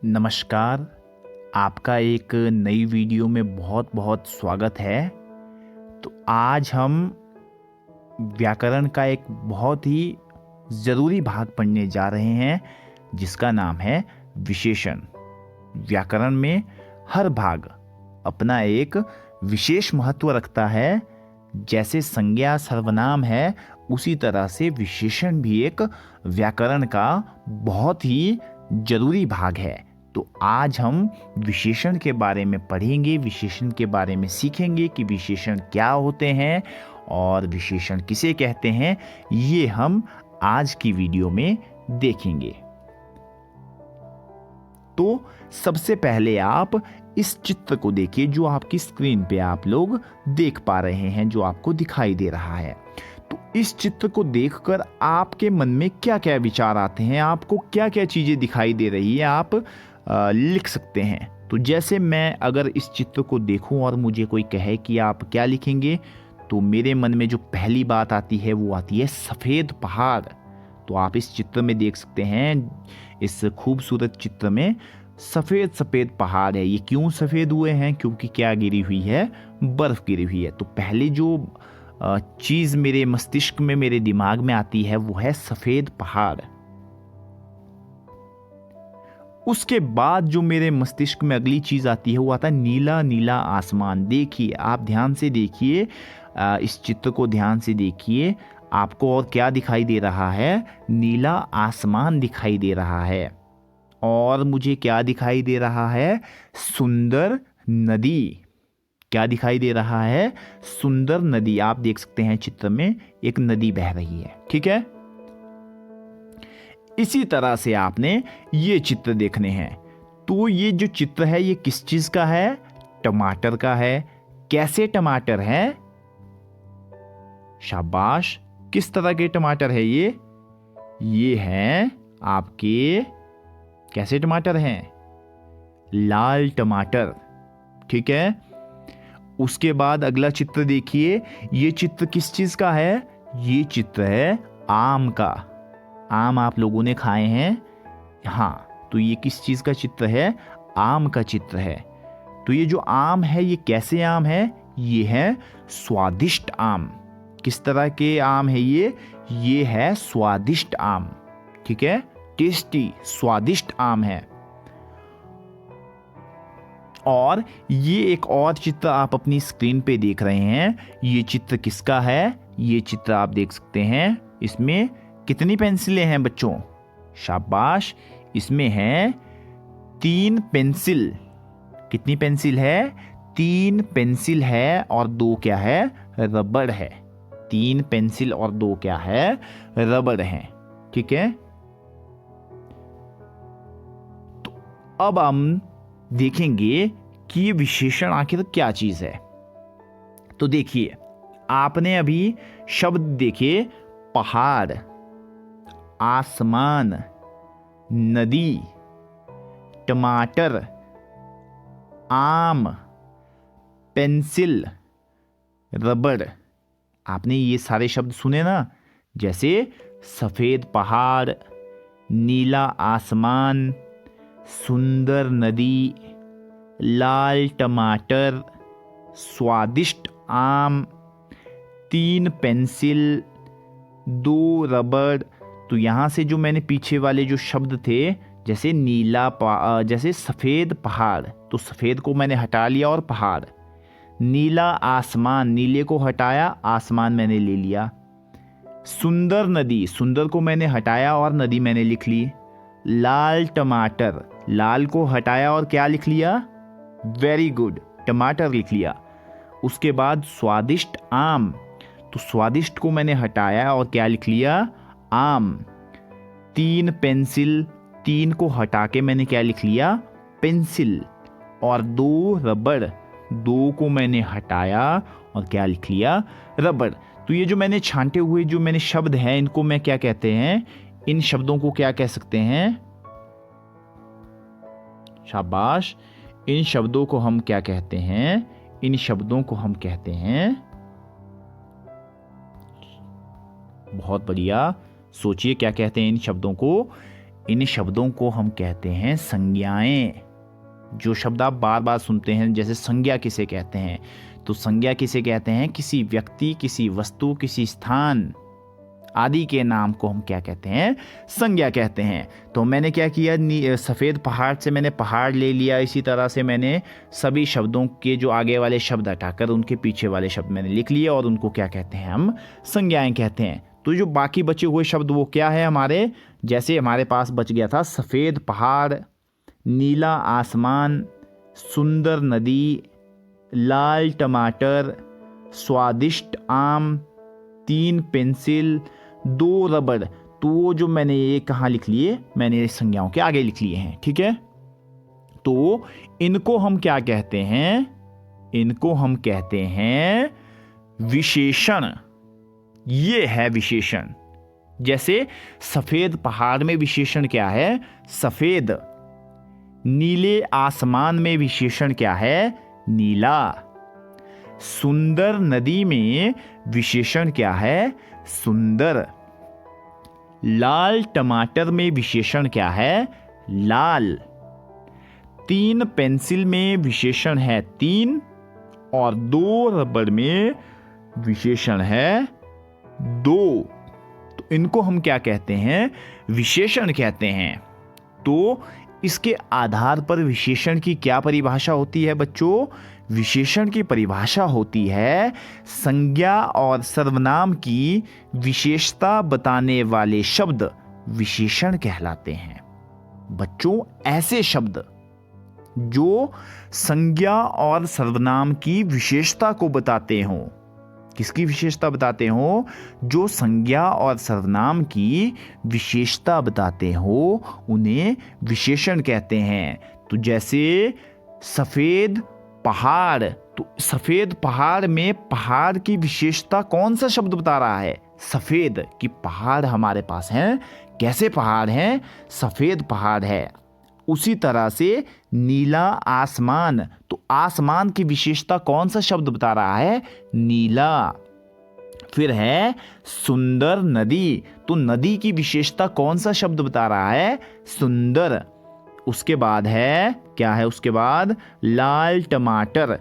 नमस्कार। आपका एक नई वीडियो में बहुत बहुत स्वागत है। तो आज हम व्याकरण का एक बहुत ही ज़रूरी भाग पढ़ने जा रहे हैं जिसका नाम है विशेषण। व्याकरण में हर भाग अपना एक विशेष महत्व रखता है। जैसे संज्ञा सर्वनाम है, उसी तरह से विशेषण भी एक व्याकरण का बहुत ही जरूरी भाग है। तो आज हम विशेषण के बारे में पढ़ेंगे, विशेषण के बारे में सीखेंगे कि विशेषण क्या होते हैं और विशेषण किसे कहते हैं। ये हम आज की वीडियो में देखेंगे। तो सबसे पहले आप इस चित्र को देखिए जो आपकी स्क्रीन पे आप लोग देख पा रहे हैं, जो आपको दिखाई दे रहा है। तो इस चित्र को देखकर आपके मन में क्या क्या विचार आते हैं, आपको क्या क्या चीज़ें दिखाई दे रही है, आप लिख सकते हैं। तो जैसे मैं अगर इस चित्र को देखूं और मुझे कोई कहे कि आप क्या लिखेंगे, तो मेरे मन में जो पहली बात आती है वो आती है सफ़ेद पहाड़। तो आप इस चित्र में देख सकते हैं, इस खूबसूरत चित्र में सफ़ेद सफ़ेद पहाड़ है। ये क्यों सफ़ेद हुए हैं? क्योंकि क्या गिरी हुई है? बर्फ़ गिरी हुई है। तो पहले जो चीज़ मेरे मस्तिष्क में, मेरे दिमाग में आती है वो है सफ़ेद पहाड़। उसके बाद जो मेरे मस्तिष्क में अगली चीज़ आती है वो आता है नीला नीला आसमान। देखिए, आप ध्यान से देखिए, इस चित्र को ध्यान से देखिए, आपको और क्या दिखाई दे रहा है? नीला आसमान दिखाई दे रहा है। और मुझे क्या दिखाई दे रहा है? सुंदर नदी। क्या दिखाई दे रहा है? सुंदर नदी। आप देख सकते हैं चित्र में एक नदी बह रही है, ठीक है। इसी तरह से आपने ये चित्र देखने हैं। तो ये जो चित्र है ये किस चीज का है? टमाटर का है। कैसे टमाटर है? शाबाश। किस तरह के टमाटर है ये हैं आपके कैसे टमाटर हैं? लाल टमाटर, ठीक है। उसके बाद अगला चित्र देखिए, ये चित्र किस चीज का है? ये चित्र है आम का। आम आप लोगों ने खाए हैं, हाँ। तो ये किस चीज का चित्र है? आम का चित्र है। तो ये जो आम है ये कैसे आम है? ये है स्वादिष्ट आम। किस तरह के आम है ये है स्वादिष्ट आम, ठीक है। टेस्टी स्वादिष्ट आम है। और ये एक और चित्र आप अपनी स्क्रीन पे देख रहे हैं। ये चित्र किसका है? ये चित्र आप देख सकते हैं, इसमें कितनी पेंसिलें हैं बच्चों? शाबाश। इसमें हैं 3 पेंसिल। कितनी पेंसिल है? 3 पेंसिल है और 2 क्या है? रबड़ है। 3 पेंसिल और 2 क्या है? रबड़ है, ठीक है। तो अब हम देखेंगे कि ये विशेषण आखिर क्या चीज है। तो देखिए, आपने अभी शब्द देखे, पहाड़, आसमान, नदी, टमाटर, आम, पेंसिल, रबड़। आपने ये सारे शब्द सुने ना? जैसे सफेद पहाड़, नीला आसमान, सुंदर नदी, लाल टमाटर, स्वादिष्ट आम, 3 पेंसिल, 2 रबड़। तो यहाँ से जो मैंने पीछे वाले जो शब्द थे, जैसे जैसे सफ़ेद पहाड़, तो सफ़ेद को मैंने हटा लिया और पहाड़। नीला आसमान, नीले को हटाया, आसमान मैंने ले लिया। सुंदर नदी, सुंदर को मैंने हटाया और नदी मैंने लिख ली। लाल टमाटर, लाल को हटाया और क्या लिख लिया? वेरी गुड, टमाटर लिख लिया। उसके बाद स्वादिष्ट आम, तो स्वादिष्ट को मैंने हटाया और क्या लिख लिया? आम। 3 पेंसिल, 3 को हटा के मैंने क्या लिख लिया? पेंसिल। और 2 रबड़, 2 को मैंने हटाया और क्या लिख लिया? रबड़। तो ये जो मैंने छांटे हुए जो मैंने शब्द हैं, इनको मैं क्या कहते हैं? इन शब्दों को क्या कह सकते हैं? शाबाश। इन शब्दों को हम क्या कहते हैं? इन शब्दों को हम कहते हैं, बहुत बढ़िया, सोचिए क्या कहते हैं इन शब्दों को? इन शब्दों को हम कहते हैं संज्ञाएं। जो शब्द आप बार बार सुनते हैं, जैसे संज्ञा किसे कहते हैं, तो संज्ञा किसे कहते हैं? किसी व्यक्ति, किसी वस्तु, किसी स्थान आदि के नाम को हम क्या कहते हैं? संज्ञा कहते हैं। तो मैंने क्या किया, सफ़ेद पहाड़ से मैंने पहाड़ ले लिया। इसी तरह से मैंने सभी शब्दों के जो आगे वाले शब्द हटाकर उनके पीछे वाले शब्द मैंने लिख लिए और उनको क्या कहते हैं? हम संज्ञाएं कहते हैं। तो जो बाकी बचे हुए शब्द वो क्या है हमारे? जैसे हमारे पास बच गया था सफ़ेद पहाड़, नीला आसमान, सुंदर नदी, लाल टमाटर, स्वादिष्ट आम, 3 पेंसिल, 2 रबड़। तो वो जो मैंने ये कहाँ लिख लिए, मैंने संज्ञाओं के आगे लिख लिए हैं। ठीक है, तो इनको हम क्या कहते हैं? इनको हम कहते हैं विशेषण। ये है विशेषण। जैसे सफेद पहाड़ में विशेषण क्या है? सफेद। नीले आसमान में विशेषण क्या है? नीला। सुंदर नदी में विशेषण क्या है? सुंदर। लाल टमाटर में विशेषण क्या है? लाल। 3 पेंसिल में विशेषण है 3 और 2 रबड़ में विशेषण है 2। तो इनको हम क्या कहते हैं? विशेषण कहते हैं। तो इसके आधार पर विशेषण की क्या परिभाषा होती है बच्चों? विशेषण की परिभाषा होती है संज्ञा और सर्वनाम की विशेषता बताने वाले शब्द विशेषण कहलाते हैं। बच्चों, ऐसे शब्द जो संज्ञा और सर्वनाम की विशेषता को बताते हों। किसकी विशेषता बताते हो? जो संज्ञा और सर्वनाम की विशेषता बताते हो उन्हें विशेषण कहते हैं। तो जैसे सफेद पहाड़, तो सफेद पहाड़ में पहाड़ की विशेषता कौन सा शब्द बता रहा है? सफेद। कि पहाड़ हमारे पास हैं। कैसे पहाड़ हैं? सफेद पहाड़ है। उसी तरह से नीला आसमान, तो आसमान की विशेषता कौन सा शब्द बता रहा है? नीला। फिर है सुंदर नदी, तो नदी की विशेषता कौन सा शब्द बता रहा है? सुंदर। उसके बाद है क्या है? उसके बाद लाल टमाटर,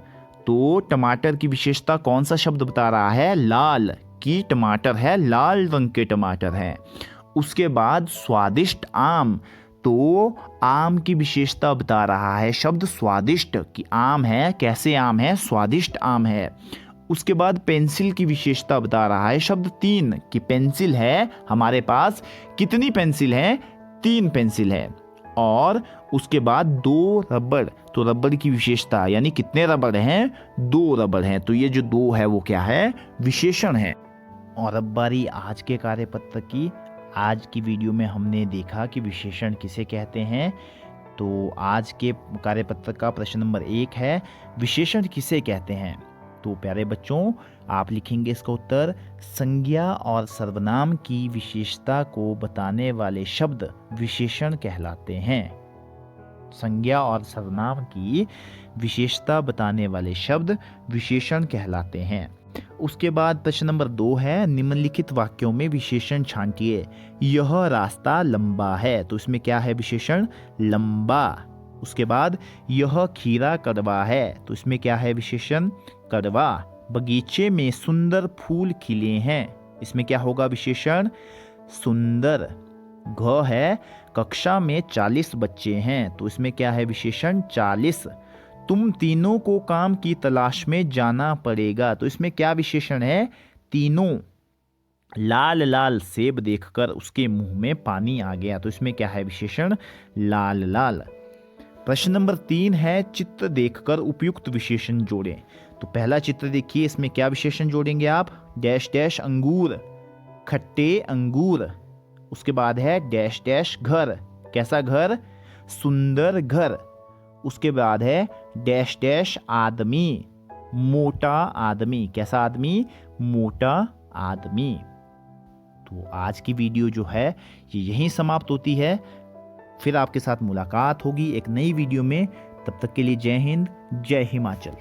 तो टमाटर की विशेषता कौन सा शब्द बता रहा है? लाल। की टमाटर है, लाल रंग के टमाटर हैं। उसके बाद स्वादिष्ट आम, तो आम की विशेषता बता रहा है शब्द स्वादिष्ट। कि आम है, कैसे आम है? स्वादिष्ट आम है। उसके बाद पेंसिल की विशेषता बता रहा है शब्द 3। कि पेंसिल है हमारे पास। कितनी पेंसिल है? 3 पेंसिल है। और उसके बाद 2 रबड़, तो रबड़ की विशेषता यानी कितने रबड़ हैं? 2 रबड़ हैं। तो ये जो 2 है वो क्या है? विशेषण है। और अब बारी आज के कार्यपत्र की। आज की वीडियो में हमने देखा कि विशेषण किसे कहते हैं। तो आज के कार्यपत्र का प्रश्न नंबर 1 है, विशेषण किसे कहते हैं? तो प्यारे बच्चों, आप लिखेंगे इसका उत्तर, संज्ञा और सर्वनाम की विशेषता को बताने वाले शब्द विशेषण कहलाते हैं। संज्ञा और सर्वनाम की विशेषता बताने वाले शब्द विशेषण कहलाते हैं। उसके बाद प्रश्न नंबर 2 है, निम्नलिखित वाक्यों में विशेषण छांटिए। यह रास्ता लंबा है, तो इसमें क्या है? विशेषण लंबा। उसके बाद यह खीरा कड़वा है, तो इसमें क्या है? विशेषण कड़वा। बगीचे में सुंदर फूल खिले हैं, इसमें क्या होगा? विशेषण सुंदर। घ है, कक्षा में 40 बच्चे हैं, तो इसमें क्या है? विशेषण 40। तुम तीनों को काम की तलाश में जाना पड़ेगा, तो इसमें क्या विशेषण है? तीनों। लाल लाल सेब देखकर उसके मुंह में पानी आ गया, तो इसमें क्या है? विशेषण लाल लाल। प्रश्न नंबर 3 है, चित्र देखकर उपयुक्त विशेषण जोड़ें। तो पहला चित्र देखिए, इसमें क्या विशेषण जोड़ेंगे आप? डैश डैश अंगूर, खट्टे अंगूर। उसके बाद है डैश डैश घर, कैसा घर? सुंदर घर। उसके बाद है डैश डैश आदमी, मोटा आदमी, कैसा आदमी? मोटा आदमी। तो आज की वीडियो जो है ये यहीं समाप्त होती है। फिर आपके साथ मुलाकात होगी एक नई वीडियो में। तब तक के लिए जय हिंद, जय हिमाचल।